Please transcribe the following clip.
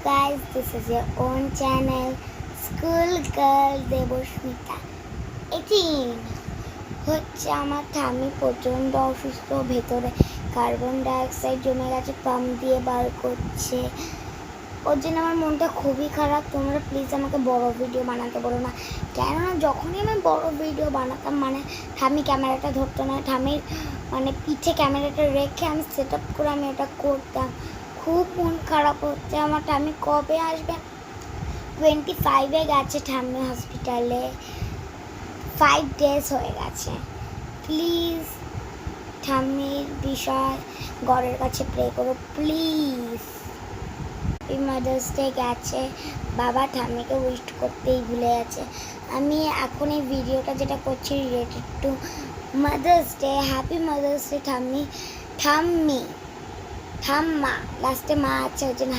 guys, this is your own channel, School Girl Debosmita 18. হচ্ছে আমার ঠাম্মি প্রচণ্ড অসুস্থ, ভেতরে কার্বন ডাইঅক্সাইড জমে গেছে, পাম্প দিয়ে বার করছে। ওর জন্য আমার মনটা খুবই খারাপ। তোমরা প্লিজ আমাকে বড় ভিডিও বানাতে বলো না, কেননা যখনই আমি বড় ভিডিও বানাতাম মানে ঠাম্মি ক্যামেরাটা ধরতো না, ঠাম্মির মানে পিঠে ক্যামেরাটা রেখে আমি সেট আপ করে আমি এটা করতাম। খুব মন খারাপ হচ্ছে আমার। ঠাম্মি কবে আসবে? 25-এ গেছে ঠাম্মি হসপিটালে, 5 days হয়ে গেছে। প্লিজ ঠাম্মির বিষয় গড়ের কাছে প্রে করো প্লিজ। মাদার্স ডে গেছে, বাবা ঠাম্মিকে উইশ করতেই ভুলে গেছে। আমি এখন এই ভিডিওটা যেটা করছি related to mother's day. Happy mother's day ঠাম্মি। ঠাম্মা লাস্টে মা আছে, ওই জন্য